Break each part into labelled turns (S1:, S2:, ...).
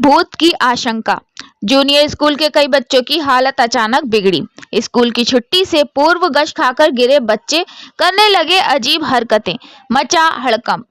S1: भूत की आशंका। जूनियर स्कूल के कई बच्चों की हालत अचानक बिगड़ी। स्कूल की छुट्टी से पूर्व गश खाकर गिरे बच्चे करने लगे अजीब हरकतें, मचा हड़कंप।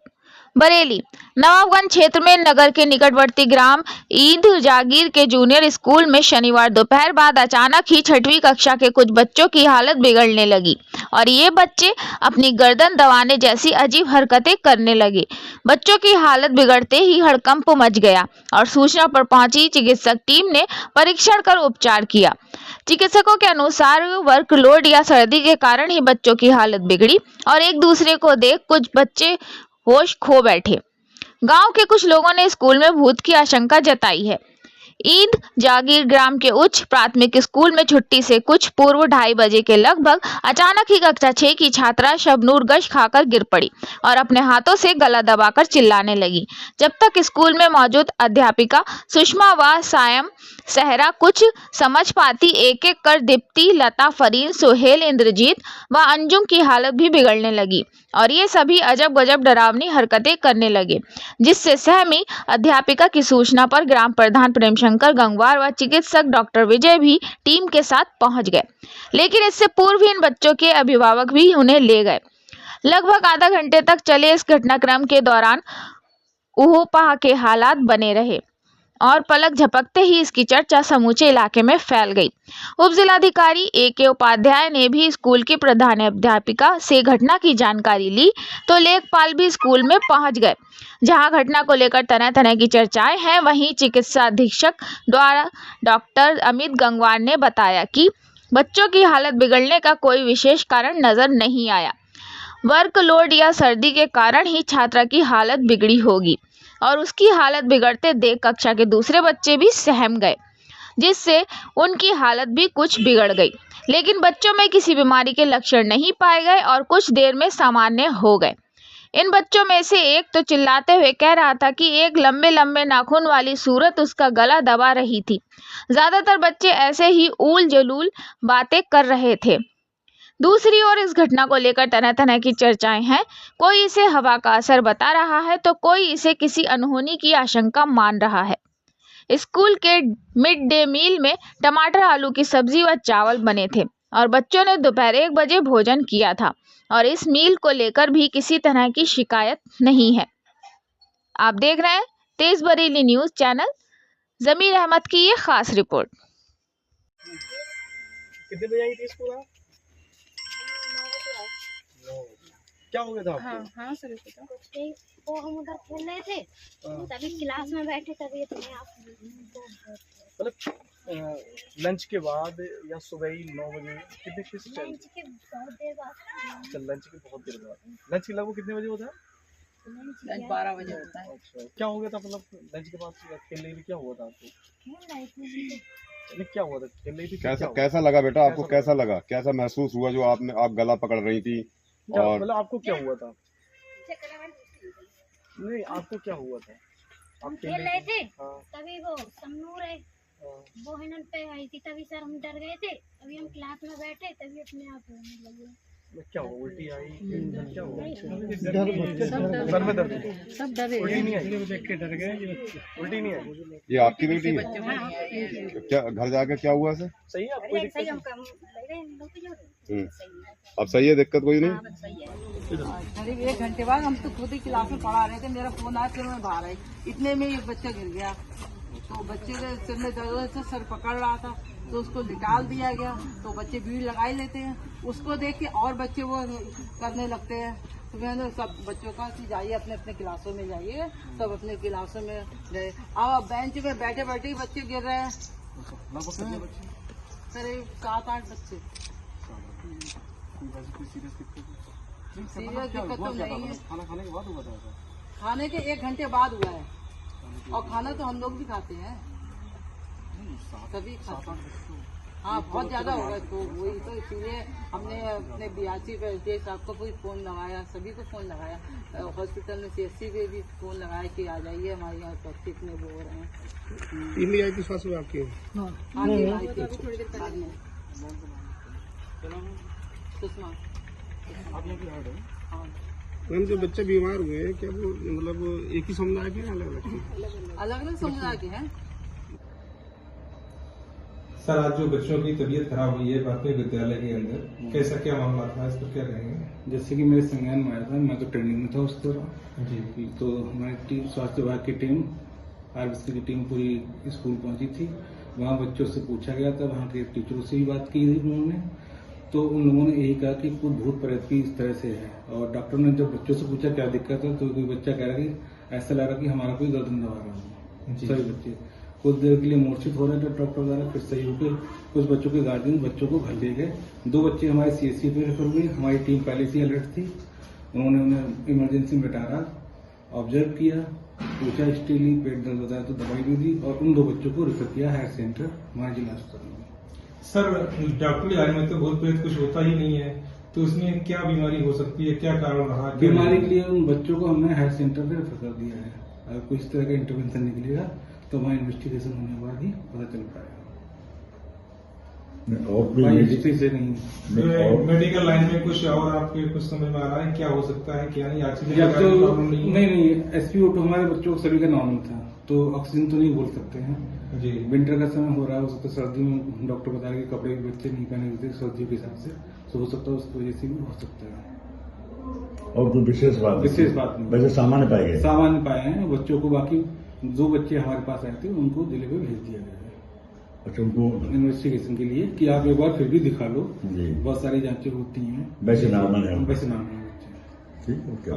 S1: बरेली नवाबगंज क्षेत्र में नगर के निकटवर्ती ग्राम ईद जागीर के जूनियर स्कूल में शनिवार दोपहर बाद अचानक ही 6वीं कक्षा के कुछ बच्चों की हालत बिगड़ने लगी और ये बच्चे अपनी गर्दन दबाने जैसी अजीब हरकतें करने लगे। बच्चों की हालत बिगड़ते ही हड़कंप मच गया और सूचना पर पहुंची चिकित्सक टीम ने परीक्षण कर उपचार किया। चिकित्सकों के अनुसार वर्कलोड या सर्दी के कारण ही बच्चों की हालत बिगड़ी और एक दूसरे को देख कुछ बच्चे होश खो बैठे। गांव के कुछ लोगों ने स्कूल में भूत की आशंका जताई है। ईद जागीर ग्राम के उच्च प्राथमिक स्कूल में छुट्टी से कुछ पूर्व 2:30 बजे के लगभग अचानक ही कक्षा 6 की छात्रा शबनूर गश खाकर गिर पड़ी और अपने हाथों से गला दबाकर चिल्लाने लगी। जब तक स्कूल में मौजूद अध्यापिका सुषमा व सायम सहरा कुछ समझ पाती, एक एक कर दीप्ति, लता, फरीन, सोहेल, इंद्रजीत व अंजुम की हालत भी बिगड़ने लगी और ये सभी अजब गजब डरावनी हरकतें करने लगे, जिससे सहमी अध्यापिका की सूचना पर ग्राम प्रधान प्रेमशंकर गंगवार व चिकित्सक डॉक्टर विजय भी टीम के साथ पहुंच गए। लेकिन इससे पूर्व इन बच्चों के अभिभावक भी उन्हें ले गए। लगभग आधा घंटे तक चले इस घटनाक्रम के दौरान ऊहापोह के हालात बने रहे और पलक झपकते ही इसकी चर्चा समूचे इलाके में फैल गई। उप जिलाधिकारी A.K. उपाध्याय ने भी स्कूल की प्रधानाध्यापिका से घटना की जानकारी ली तो लेखपाल भी स्कूल में पहुंच गए। जहां घटना को लेकर तरह तरह की चर्चाएं हैं, वहीं चिकित्सा अधीक्षक द्वारा डॉक्टर अमित गंगवार ने बताया कि बच्चों की हालत बिगड़ने का कोई विशेष कारण नजर नहीं आया। वर्कलोड या सर्दी के कारण ही छात्रा की हालत बिगड़ी होगी और उसकी हालत बिगड़ते देख कक्षा के दूसरे बच्चे भी सहम गए, जिससे उनकी हालत भी कुछ बिगड़ गई। लेकिन बच्चों में किसी बीमारी के लक्षण नहीं पाए गए और कुछ देर में सामान्य हो गए। इन बच्चों में से एक तो चिल्लाते हुए कह रहा था कि एक लंबे लंबे नाखून वाली सूरत उसका गला दबा रही थी। ज्यादातर बच्चे ऐसे ही ऊल जलूल बातें कर रहे थे। दूसरी ओर इस घटना को लेकर तरह तरह की चर्चाएं हैं। कोई इसे हवा का असर बता रहा है तो कोई इसे किसी अनहोनी की आशंका मान रहा है। स्कूल के मिड डे मील में टमाटर आलू की सब्जी व चावल बने थे और बच्चों ने दोपहर 1 बजे भोजन किया था और इस मील को लेकर भी किसी तरह की शिकायत नहीं है। आप देख रहे हैं तेज बरेली न्यूज चैनल। जमीर अहमद की ये खास रिपोर्ट।
S2: कितने बजे आई थी स्कूल आप? क्या हो गया था आपको?
S3: हाँ सर कुछ नहीं, वो हम उधर खेल रहे थे तभी क्लास में बैठे तभी इतने आप
S2: मतलब लंच के बाद या सुबह ही 9 बजे कितने
S3: लंच के बहुत देर बाद।
S2: अच्छा, लंच के बहुत देर बाद। लंच के लगभग कितने बजे होता है?
S3: लंच 12 बजे होता है।
S2: अच्छा, क्या हो गया था? मतलब लंच के बाद खेल रही थी, क्या हुआ था आपको?
S3: खेल रहे थे।
S2: क्या हुआ था? खेल रही थी?
S4: कैसा लगा बेटा आपको? कैसा लगा, कैसा महसूस हुआ जो आप गला पकड़ रही थी? और
S2: मतलब आपको क्या हुआ था? नहीं, आपको क्या हुआ था?
S3: हम खेल रहे थे
S2: हाँ।
S3: तभी वो समनूर है वो हिनन पे आई थी, तभी सर हम डर गए थे, तभी हम क्लास में बैठे तभी अपने आप होने लगे।
S2: क्या हुआ? उल्टी आई? क्या हुआ?
S3: सर
S2: में दर्द?
S3: सब डरे,
S2: उल्टी नहीं आई? देख के डर गए। उल्टी नहीं आई?
S4: ये आपकी बेटी है? क्या घर जाके क्या हुआ सर?
S2: सही है? आपको दिक्कत है?
S4: अब सही है, दिक्कत कोई नहीं?
S5: करीब 1 घंटे बाद हम तो खुद ही क्लास में पढ़ा रहे थे, मेरा फोन आया, फिर मैं बाहर आई, इतने में एक बच्चा गिर गया। तो बच्चे के सिर में दर्द से सर पकड़ रहा था तो उसको निकाल दिया गया। तो बच्चे भीड़ लगाई लेते हैं, उसको देख के और बच्चे वो करने लगते हैं। तो मैंने सब बच्चों का कि जाइए अपने अपने क्लासों में जाइए, सब अपने क्लासों में गए। अब बेंच पे बैठे बैठे ही बच्चे गिर रहे हैं, करीब 7-8 बच्चे। सीरियस दिक्कत तो नहीं है,
S2: खाना खाने के बाद हुआ था?
S5: खाने के 1 घंटे बाद हुआ है और खाना तो हम लोग भी खाते हैं, तभी खाते हैं। हाँ बहुत ज्यादा होगा, तो वही तो इसीलिए हमने अपने BRC पे साहब को भी फोन लगाया, सभी को फोन लगाया, हॉस्पिटल में CSC पे भी फोन लगाया कि आ जाइए हमारे यहाँ बच्चे इतने वो हो रहे हैं।
S2: इनली आई थी सासू आपकी?
S5: सुषमा। हाँ
S2: मैम, जो बच्चे बीमार हुए हैं क्या वो मतलब एक ही समुदाय के अलग अलग?
S5: अलग अलग समुदाय के हैं।
S6: सर, आज जो बच्चों की तबीयत खराब हुई है प्राथमिक विद्यालय के अंदर, कैसा क्या मामला था, इस पर क्या कहेंगे?
S7: जैसे कि मेरे संज्ञान में आया था, मैं तो ट्रेनिंग में था उस दौरान
S6: जी।
S7: तो हमारी टीम, स्वास्थ्य विभाग की टीम, आरबीसी की टीम पूरी स्कूल पहुंची थी। वहां बच्चों से पूछा गया था, वहां के टीचरों से भी बात की थी उन्होंने, तो उन लोगों ने यही कहा कि कुछ भूत प्रेत की इस तरह से है। और डॉक्टर ने जब बच्चों से पूछा क्या दिक्कत है, तो कोई बच्चा कह रहा कि ऐसा लग रहा कि हमारा कोई गर्दन दबा रहा हो।
S6: जी।
S7: सभी बच्चे कुछ देर के लिए मूर्छित हो रहे थे डॉक्टर द्वारा, फिर सही होकर कुछ बच्चों के गार्जियन बच्चों को घर ले गए। 2 बच्चे हमारे सीएचसी पे रेफर हुए। हमारी टीम पहले से अलर्ट थी, उन्होंने उन्हें इमरजेंसी में डाला, ऑब्जर्व किया, पूछा हिस्ट्री ली, पेट दर्द बताया तो दवाई भी दी और उन 2 बच्चों को रेफर किया हायर सेंटर हमारे जिला अस्पताल में।
S6: सर, डॉक्टरी इलाज में तो भूत प्रेत कुछ होता ही नहीं है, तो उसमें क्या बीमारी हो सकती है, क्या कारण रहा?
S7: बीमारी के लिए उन बच्चों को हमने हायर सेंटर पे रेफर कर दिया है। अगर कोई इस तरह का इंटरवेंशन निकलेगा तो वहाँ इन्वेस्टिगेशन होने के बाद ही पता चल पाएगा।
S8: और
S7: हिस्ट्री से नहीं।
S6: मेडिकल लाइन में कुछ और आपके कुछ समझ में आ रहा है क्या हो सकता है, क्या नहीं? ऑक्सीजन
S7: या तो
S6: प्रॉब्लम नहीं है?
S7: नहीं, SpO2 हमारे बच्चों को सभी का नॉर्मल था, तो ऑक्सीजन तो नहीं बोल सकते हैं
S6: जी।
S7: विंटर का समय हो रहा है, हो सकता है सर्दी में डॉक्टर बता रहे कि कपड़े भी बच्चे नहीं पहने होते सर्दियों के हिसाब से, तो हो सकता है उसकी वजह से भी हो सकता है।
S8: और कोई विशेष बात
S7: नहीं,
S8: वैसे सामान्य पाए गए,
S7: सामान्य पाए हैं बच्चों को। बाकी 2 बच्चे हमारे पास आए थे, उनको जिले में भेज दिया गया है।
S8: अच्छा, उनको
S7: इन्वेस्टिगेशन के लिए कि आप एक बार फिर भी दिखा लो,
S8: जी,
S7: बहुत सारी जांचें होती हैं,
S8: वैसे नॉर्मल है,
S7: वैसे नॉर्मल है बच्चे।
S8: ठीक, ओके।